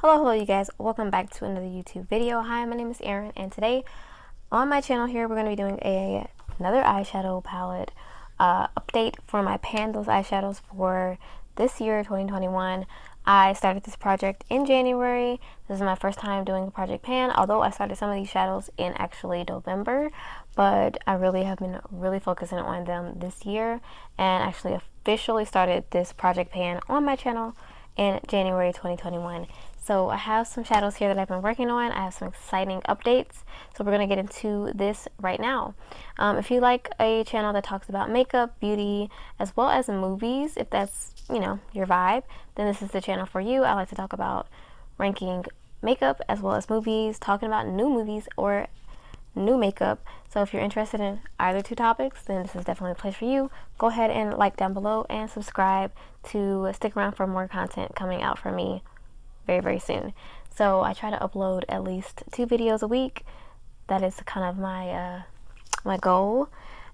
Hello you guys, welcome back to another YouTube video. Hi, my name is Erin, and today on my channel here we're going to be doing another eyeshadow palette update for my pan those eyeshadows for this year 2021. I started this project in January. This is my first time doing a project pan, although I started some of these shadows in actually November, but I really have been focusing on them this year and actually officially started this project pan on my channel in January 2021. So I have some shadows here that I've been working on. I have some exciting updates. So we're going to get into this right now. If you like a channel that talks about makeup, beauty, as well as movies, if that's, your vibe, then this is the channel for you. I like to talk about ranking makeup as well as movies, talking about new movies or new makeup. So if you're interested in either two topics, then this is definitely a place for you. Go ahead and like down below and subscribe to stick around for more content coming out from me very soon. So I try to upload at least 2 videos a week. That is kind of my my goal,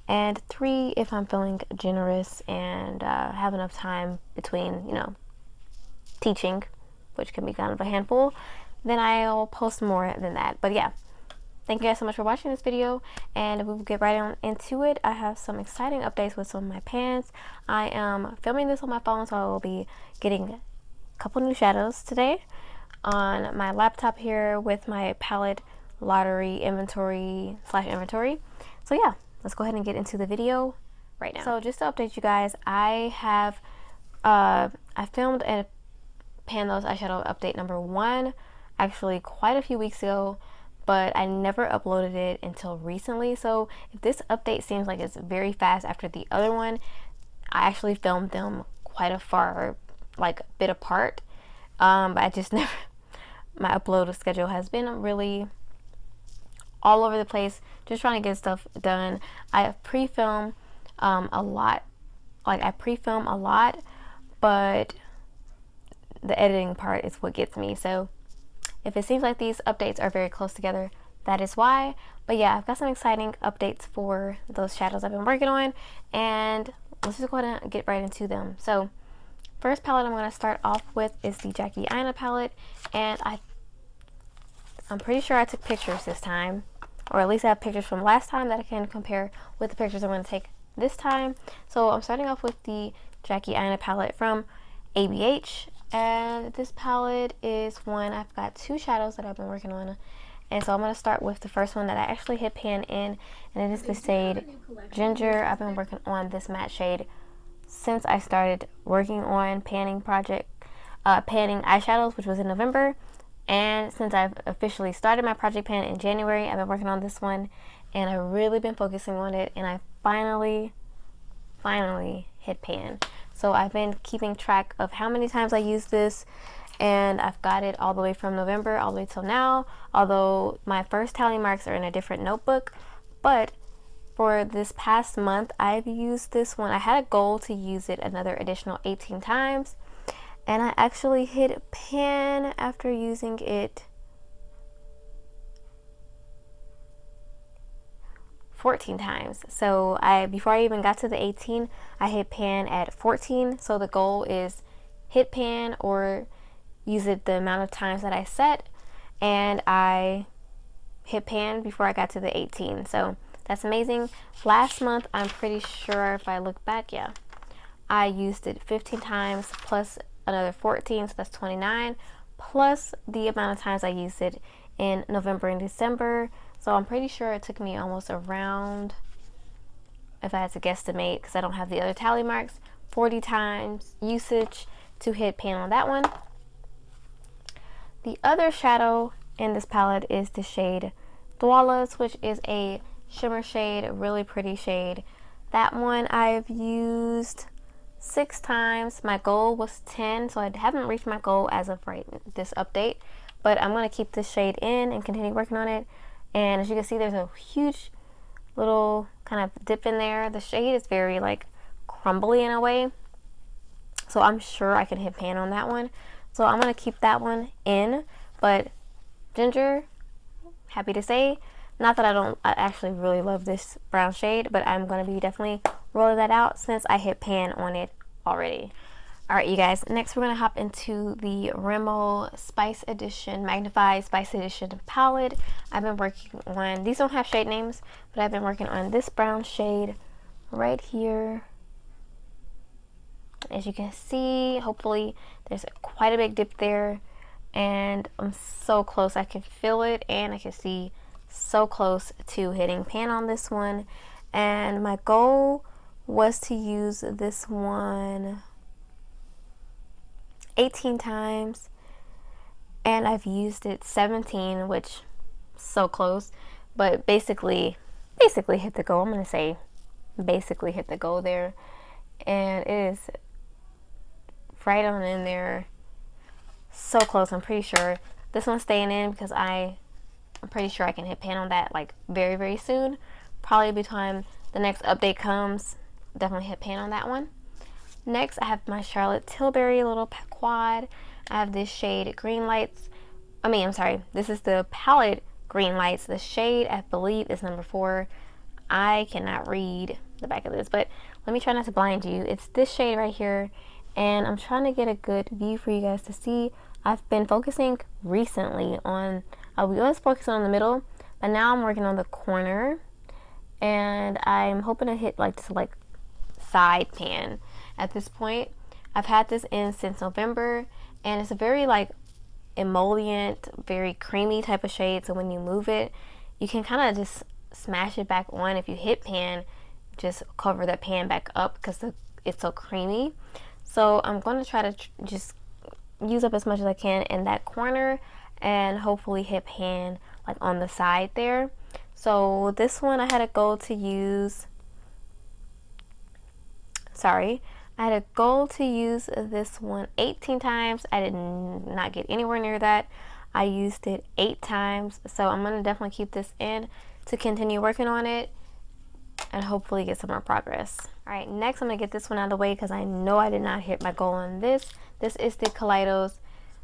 and 3 if I'm feeling generous and have enough time between teaching, which can be kind of a handful, then I'll post more than that. But yeah, thank you guys so much for watching this video, and we will get right on into it. I have some exciting updates with some of my pans. I am filming this on my phone, so I will be getting couple new shadows today on my laptop here with my palette lottery inventory. So yeah, let's go ahead and get into the video right now. So just to update you guys, I have I filmed a pan those eyeshadow update number 1 actually quite a few weeks ago, but I never uploaded it until recently. So if this update seems like it's very fast after the other one, I actually filmed them quite a far bit apart, but I just never, my upload schedule has been really all over the place, just trying to get stuff done. I pre-film a lot, but the editing part is what gets me. So if it seems like these updates are very close together, that is why. But yeah, I've got some exciting updates for those shadows I've been working on, and let's just go ahead and get right into them. So first palette I'm going to start off with is the Jessikita palette, and I'm pretty sure I took pictures this time, or at least I have pictures from last time that I can compare with the pictures I'm going to take this time. So I'm starting off with the Jessikita palette from ABH, and this palette is one, I've got 2 shadows that I've been working on, and so I'm going to start with the first one that I actually hit pan in, and it is the shade Ginger. I've been working on this matte shade since I started working on panning eyeshadows, which was in November, and since I've officially started my project pan in January, I've been working on this one, and I've really been focusing on it, and I finally hit pan. So I've been keeping track of how many times I used this, and I've got it all the way from November all the way till now, although my first tally marks are in a different notebook. But for this past month, I've used this one. I had a goal to use it another additional 18 times, and I actually hit pan after using it 14 times. So before I even got to the 18, I hit pan at 14. So the goal is hit pan or use it the amount of times that I set, and I hit pan before I got to the 18. So that's amazing. Last month, I'm pretty sure if I look back, yeah, I used it 15 times plus another 14, so that's 29, plus the amount of times I used it in November and December. So I'm pretty sure it took me almost around, if I had to guesstimate, because I don't have the other tally marks, 40 times usage to hit pan on that one. The other shadow in this palette is the shade Dwalas, which is a shimmer shade, a really pretty shade. That one I've used 6 times. My goal was 10, so I haven't reached my goal as of this update, but I'm going to keep this shade in and continue working on it. And as you can see, there's a huge little kind of dip in there. The shade is very crumbly in a way, so I'm sure I can hit pan on that one. So I'm going to keep that one in. But Ginger, happy to say, not that I actually really love this brown shade, but I'm going to be definitely rolling that out since I hit pan on it already. Alright, you guys, next we're going to hop into the Rimmel Spice Edition, Magnify Spice Edition palette. I've been working on, these don't have shade names, but I've been working on this brown shade right here. As you can see, hopefully there's quite a big dip there, and I'm so close. I can feel it, and I can see so close to hitting pan on this one. And my goal was to use this one 18 times, and I've used it 17, which so close, but basically hit the goal. I'm gonna say basically hit the goal there, and it is right on in there, so close. I'm pretty sure this one's staying in because I'm pretty sure I can hit pan on that like very soon, probably by the time the next update comes. Definitely hit pan on that one. Next, I have my Charlotte Tilbury little quad. I have this shade Green Lights. This is the palette Green Lights. The shade, I believe, is number 4. I cannot read the back of this, but let me try not to blind you. It's this shade right here, and I'm trying to get a good view for you guys to see. I've been focusing recently on, I was focusing on the middle, but now I'm working on the corner, and I'm hoping to hit like this like side pan. At this point, I've had this in since November, and it's a very like emollient, very creamy type of shade, so when you move it, you can kind of just smash it back on. If you hit pan, just cover that pan back up because it's so creamy. So I'm going to try to just use up as much as I can in that corner, and hopefully hit pan like on the side there. So this one I had a goal to use, I had a goal to use this one 18 times. I did not get anywhere near that. I used it 8 times. So I'm going to definitely keep this in to continue working on it and hopefully get some more progress. Alright, next I'm going to get this one out of the way because I know I did not hit my goal on this. This is the Kaleidos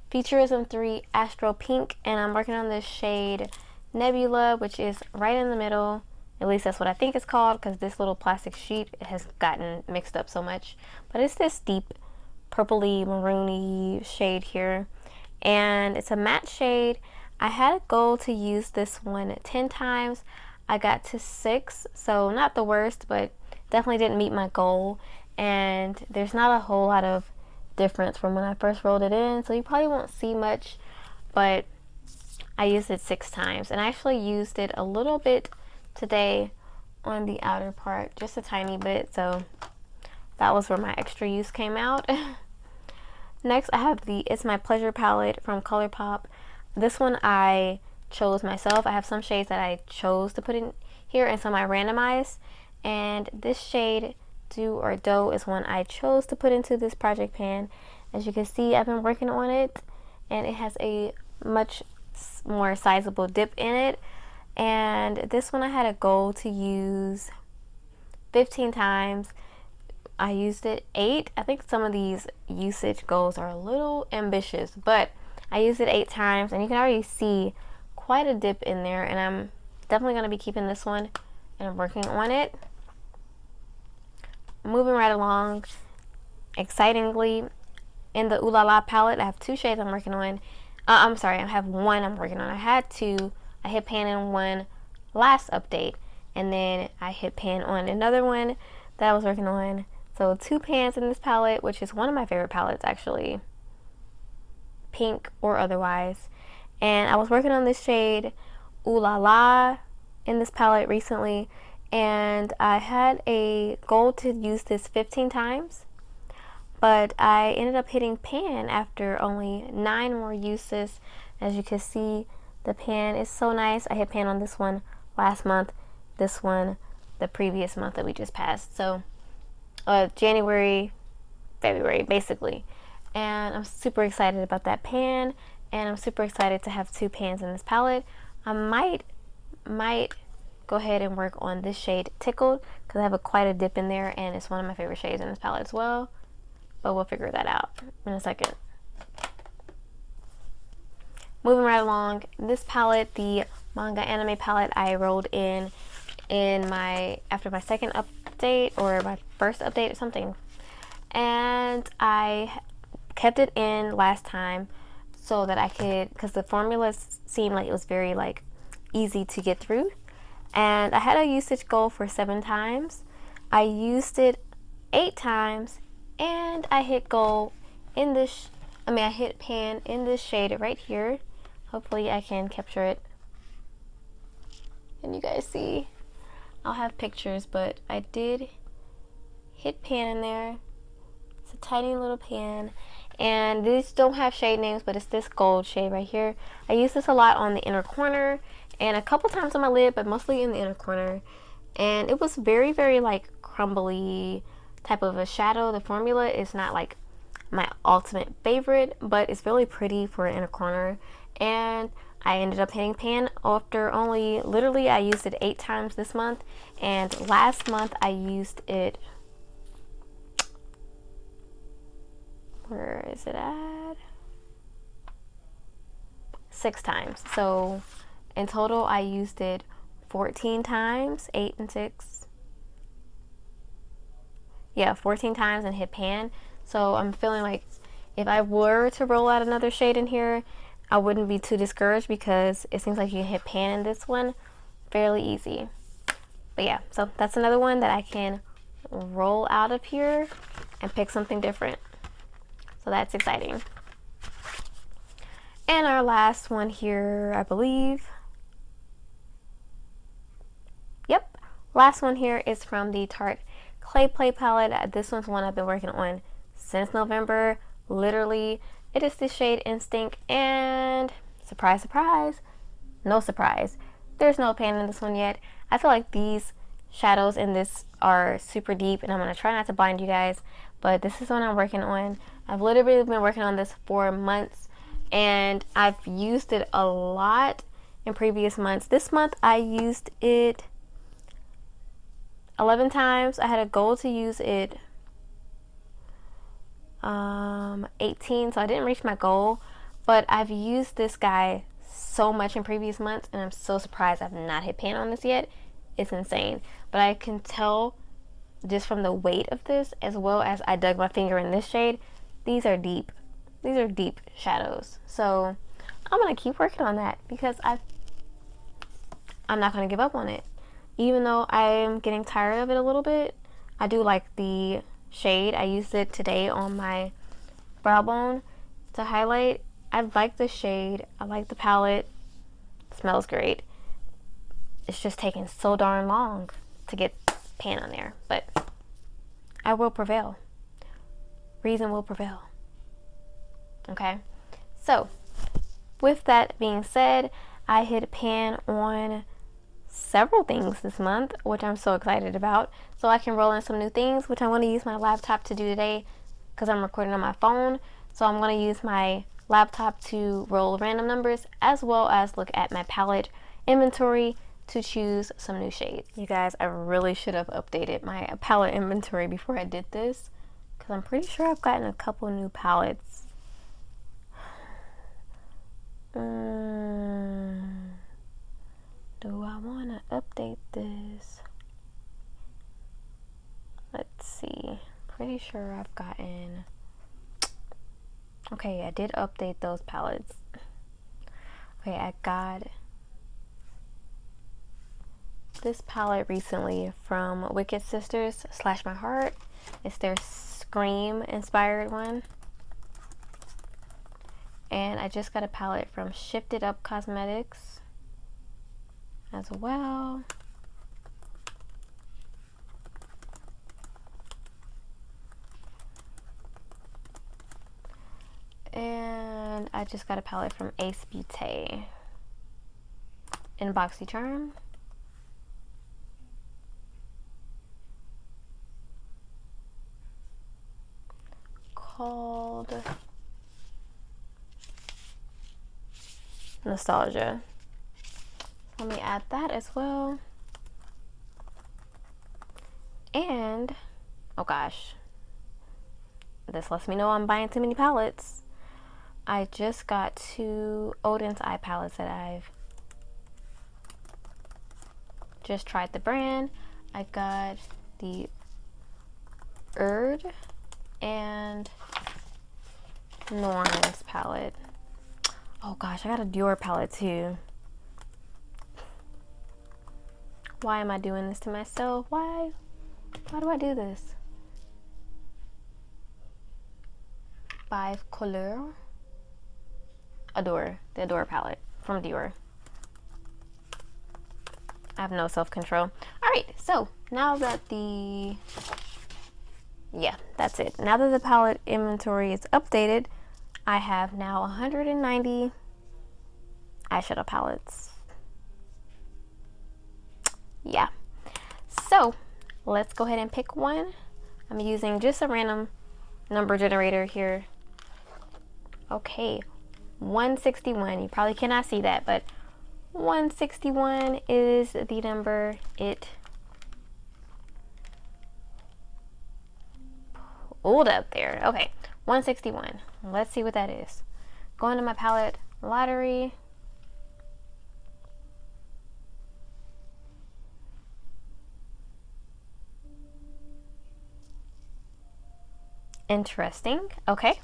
Futurism 3 Astro Pink, and I'm working on this shade Nebula, which is right in the middle. At least that's what I think it's called, because this little plastic sheet has gotten mixed up so much. But it's this deep purpley maroony shade here, and it's a matte shade. I had a goal to use this one 10 times. I got to 6, so not the worst, but definitely didn't meet my goal. And there's not a whole lot of difference from when I first rolled it in, so you probably won't see much, but I used it 6 times, and I actually used it a little bit today on the outer part, just a tiny bit, so that was where my extra use came out. Next, I have the It's My Pleasure palette from Colourpop. This one I chose myself. I have some shades that I chose to put in here and some I randomized, and this shade Do or Dough is one I chose to put into this project pan. As you can see, I've been working on it, and it has a much more sizable dip in it. And this one I had a goal to use 15 times. I used it 8. I think some of these usage goals are a little ambitious, but I used it 8 times, and you can already see quite a dip in there, and I'm definitely going to be keeping this one and working on it. Moving right along, excitingly, in the Ulala palette, I have 2 shades I'm working on. I have 1 I'm working on. I had 2. I hit pan in one last update, and then I hit pan on another one that I was working on. So 2 pans in this palette, which is one of my favorite palettes actually, pink or otherwise. And I was working on this shade Ulala in this palette recently, and I had a goal to use this 15 times, but I ended up hitting pan after only 9 more uses. As you can see, the pan is so nice. I hit pan on this one last month, this one the previous month that we just passed. So January, February, basically. And I'm super excited about that pan, and I'm super excited to have 2 pans in this palette. I might go ahead and work on this shade Tickled, because I have quite a dip in there, and it's one of my favorite shades in this palette as well. But we'll figure that out in a second. Moving right along, this palette, the manga anime palette, I rolled in after my second update or my first update or something, and I kept it in last time so that I could, because the formula seemed like it was very like easy to get through, and I had a usage goal for 7 times. I used it 8 times, and I hit goal in this, I hit pan in this shade right here. Hopefully I can capture it and you guys see. I'll have pictures, but I did hit pan in there. It's a tiny little pan, and these don't have shade names, but it's this gold shade right here. I use this a lot on the inner corner and a couple times on my lid, but mostly in the inner corner. And it was very, very like crumbly type of a shadow. The formula is not like my ultimate favorite, but it's really pretty for an inner corner. And I ended up hitting pan after only, literally I used it 8 times this month, and last month I used it, where is it at? 6 times. So in total I used it 14 times, 8 and 6. Yeah, 14 times and hit pan. So I'm feeling like if I were to roll out another shade in here, I wouldn't be too discouraged because it seems like you can hit pan in this one fairly easy. But yeah, so that's another one that I can roll out of here and pick something different. So that's exciting. And our last one here, I believe. Yep, last one here is from the Tarte Clay Play palette. This one's one I've been working on since November, literally. It is the shade Instinct, and surprise, surprise, no surprise, there's no pan in this one yet. I feel like these shadows in this are super deep, and I'm going to try not to blind you guys, but this is what I'm working on. I've literally been working on this for months, and I've used it a lot in previous months. This month I used it 11 times. I had a goal to use it 18, so I didn't reach my goal, but I've used this guy so much in previous months, and I'm so surprised I've not hit pan on this yet. It's insane. But I can tell just from the weight of this, as well as I dug my finger in this shade, these are deep. These are deep shadows. So I'm gonna keep working on that because I'm not gonna give up on it. Even though I'm getting tired of it a little bit, I do like the shade. I used it today on my brow bone to highlight. I like the shade. I like the palette. It smells great. It's just taking so darn long to get pan on there, but I will prevail. Reason will prevail. Okay, so with that being said, I hit pan on several things this month, which I'm so excited about. So I can roll in some new things, which I'm going to use my laptop to do today because I'm recording on my phone. So I'm going to use my laptop to roll random numbers, as well as look at my palette inventory to choose some new shades. You guys, I really should have updated my palette inventory before I did this, because I'm pretty sure I've gotten a couple new palettes. Do I want to update this? Let's see. Pretty sure I've gotten... Okay, I did update those palettes. Okay, I got this palette recently from Wicked Sisters / My Heart. It's their Scream inspired one. And I just got a palette from Shifted Up Cosmetics as well. And I just got a palette from Ace Beauté in BoxyCharm. Called Nostalgia. Let me add that as well. And, oh gosh, this lets me know I'm buying too many palettes. I just got 2 Odin's eye palettes that I've just tried the brand. I got the Erd and Norman's palette. Oh gosh, I got a Dior palette too. Why am I doing this to myself? Why do I do this? 5 Couleur. Adore. The Adore palette from Dior. I have no self-control. Alright, so now that that's it. Now that the palette inventory is updated, I have now 190 eyeshadow palettes. Yeah. So, let's go ahead and pick one. I'm using just a random number generator here. Okay, 161. You probably cannot see that, but 161 is the number it pulled up there. Okay, 161. Let's see what that is. Go into my palette lottery. Interesting. Okay.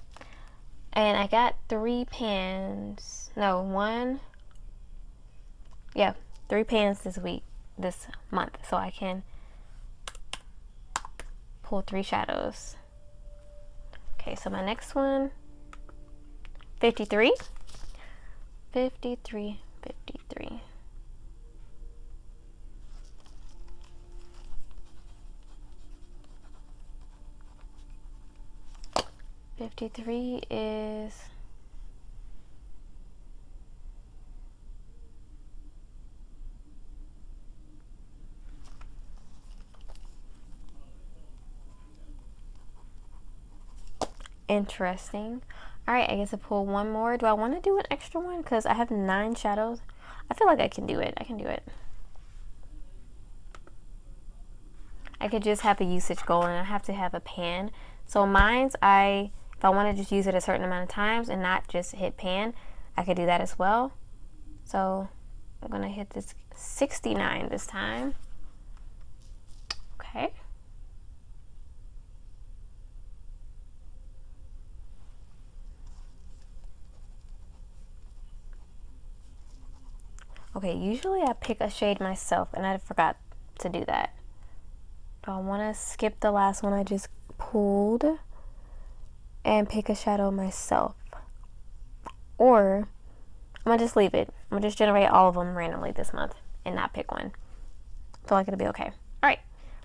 And I got 3 pans. No, 1. Yeah, 3 pans this month. So I can pull 3 shadows. Okay, so my next one, 53. 53, 53. $53 is interesting. Alright, I guess I pull one more. Do I want to do an extra one? Because I have 9 shadows. I feel like I can do it. I can do it. I could just have a usage goal and I have to have a pan. So mine's, if I want to just use it a certain amount of times and not just hit pan, I could do that as well. So I'm going to hit this 69 this time. Okay. Okay, usually I pick a shade myself and I forgot to do that. Do I want to skip the last one I just pulled and pick a shadow myself? Or I'm going to just leave it. I'm going to just generate all of them randomly this month and not pick one. I feel like it'll be okay. Alright,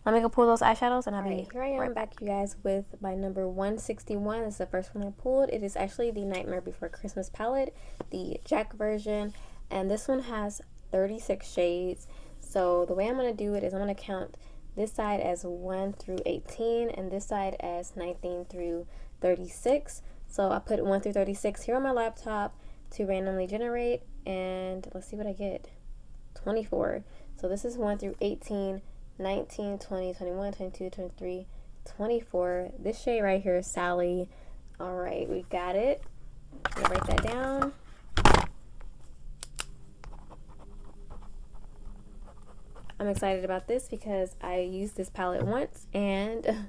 let me go pull those eyeshadows and I'll be here. I am right back, you guys, with my number 161. This is the first one I pulled. It is actually the Nightmare Before Christmas palette, the Jack version. And this one has 36 shades. So the way I'm going to do it is I'm going to count this side as 1 through 18 and this side as 19 through 36. So I put 1 through 36 here on my laptop to randomly generate, and let's see what I get. 24. So this is 1 through 18, 19, 20, 21, 22, 23, 24. This shade right here is Sally. Alright, we got it. I'm gonna write that down. I'm excited about this because I used this palette once and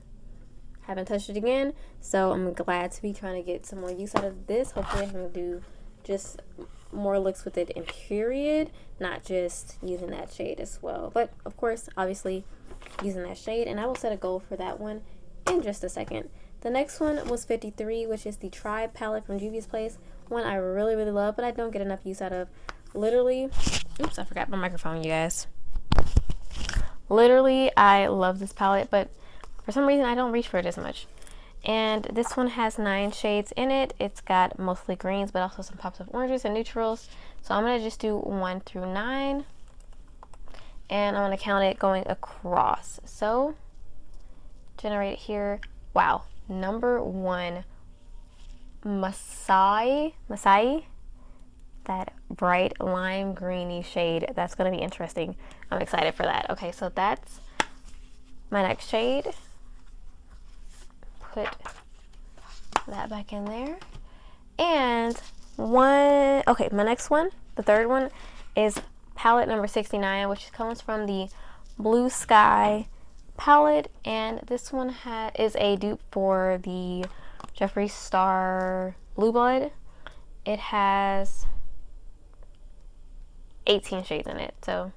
haven't touched it again. So I'm glad to be trying to get some more use out of this. Hopefully I can do just more looks with it in period, not just using that shade as well. But of course, obviously using that shade, and I will set a goal for that one in just a second. The next one was 53, which is the Tribe palette from Juvia's Place. One I really, really love, but I don't get enough use out of. Literally, oops, I forgot my microphone, you guys. Literally, I love this palette, but for some reason I don't reach for it as much. And this one has 9 shades in it. It's got mostly greens, but also some pops of oranges and neutrals. So I'm going to just do 1 through 9. And I'm going to count it going across. So, generate here. Wow. Number 1, Masai. That bright lime greeny shade. That's going to be interesting. I'm excited for that. Okay, so that's my next shade. Put that back in there. And my next one, the third one, is palette number 69, which comes from the Blue Sky palette, and this one is a dupe for the Jeffree Star Blue Blood. It has 18 shades in it, so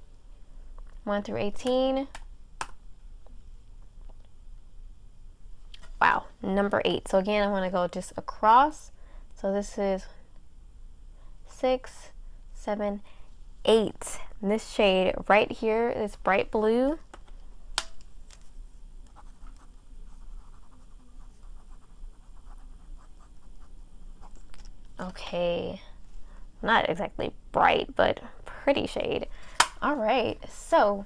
1 through 18. Wow, number 8. So again, I'm going to go just across. So this is 6, 7, 8. And this shade right here is bright blue. Okay, not exactly bright, but pretty shade. All right, so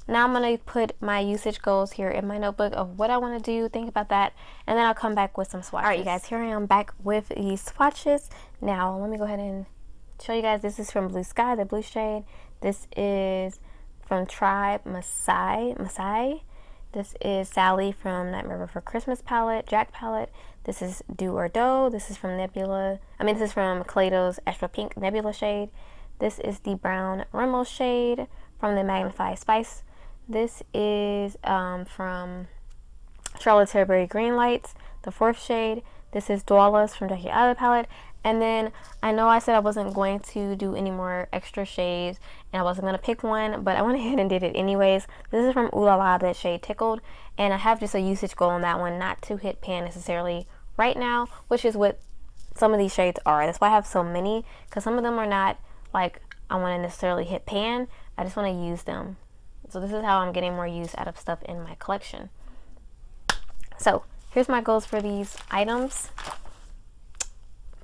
now I'm going to put my usage goals here in my notebook of what I want to do, think about that, and then I'll come back with some swatches. All right, you guys, here I am back with these swatches. Now, let me go ahead and show you guys. This is from Blue Sky, the blue shade. This is from Tribe Masai. This is Sally from Nightmare Before Christmas palette, Jack palette. This is Do or Do. This is from this is from Kaleido's Extra Pink Nebula shade. This is the brown Rimmel shade from the Magnify Spice. This is from Charlotte Tilbury Green Lights, the 4th shade. This is Dualas from Jessikita Palette. And then I know I said I wasn't going to do any more extra shades and I wasn't going to pick one, but I went ahead and did it anyways. This is from Ulala, that shade Tickled. And I have just a usage goal on that one, not to hit pan necessarily right now, which is what some of these shades are. That's why I have so many, because some of them are not like I want to necessarily hit pan. I just want to use them. So this is how I'm getting more use out of stuff in my collection. So here's my goals for these items.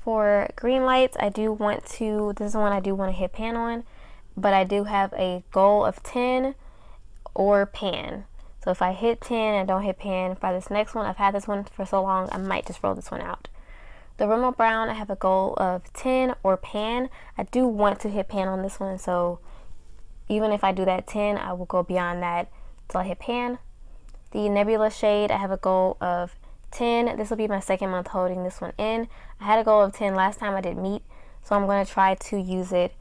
For Green Lights, this is one I do want to hit pan on, but I do have a goal of 10 or pan. So if I hit 10 and don't hit pan by this next one, I've had this one for so long, I might just roll this one out. The Rimmel Brown, I have a goal of 10 or pan. I do want to hit pan on this one, so even if I do that 10, I will go beyond that till I hit pan. The Nebula shade, I have a goal of 10. This will be my second month holding this one in. I had a goal of 10 last time I did meet, so I'm going to try to use it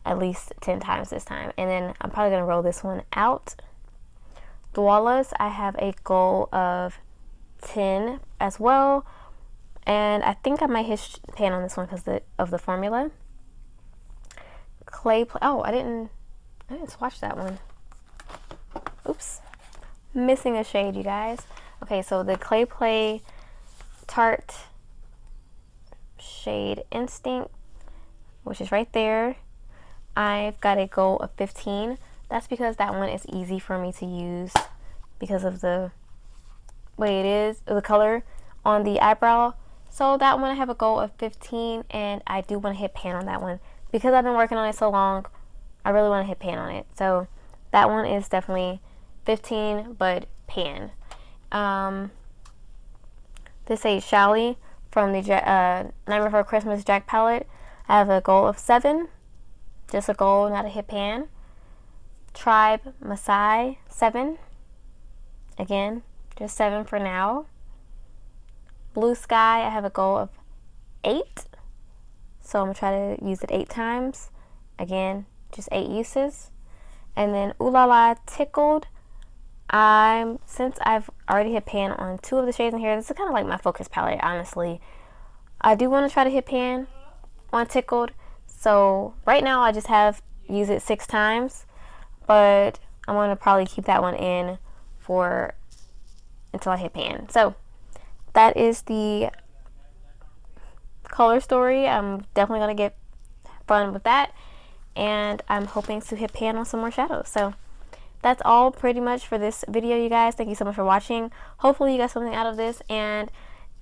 at least 10 times this time. And then I'm probably going to roll this one out. Dualas, I have a goal of 10 as well. And I think I might hit pan on this one because of the formula. I didn't swatch that one. Oops. Missing a shade, you guys. Okay, so the Clay Play Tarte shade Instinct, which is right there. I've got a goal of 15. That's because that one is easy for me to use because of the way it is, the color on the eyebrow. So that one I have a goal of 15, and I do want to hit pan on that one. Because I've been working on it so long, I really want to hit pan on it. So that one is definitely 15, but pan. This is Shally from the Nightmare Before Christmas Jack palette. I have a goal of 7. Just a goal, not a hit pan. Tribe Masai, 7. Again, just 7 for now. Blue Sky, I have a goal of 8. So I'm going to try to use it 8 times. Again, just 8 uses. And then Ulala Tickled. Since I've already hit pan on 2 of the shades in here, this is kind of like my focus palette, honestly. I do want to try to hit pan on Tickled. So right now I just have used it 6 times. But I'm going to probably keep that one in until I hit pan. So that is the color story. I'm definitely going to get fun with that. And I'm hoping to hit pan on some more shadows. So that's all pretty much for this video, you guys. Thank you so much for watching. Hopefully you got something out of this, and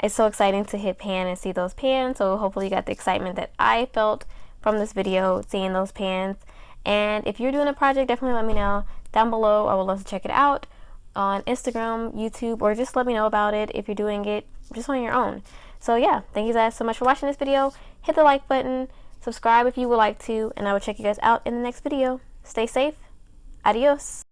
it's so exciting to hit pan and see those pans. So hopefully you got the excitement that I felt from this video, seeing those pans. And if you're doing a project, definitely let me know down below. I would love to check it out on Instagram, YouTube, or just let me know about it if you're doing it just on your own. So yeah, thank you guys so much for watching this video. Hit the like button, subscribe if you would like to, and I will check you guys out in the next video. Stay safe. Adios.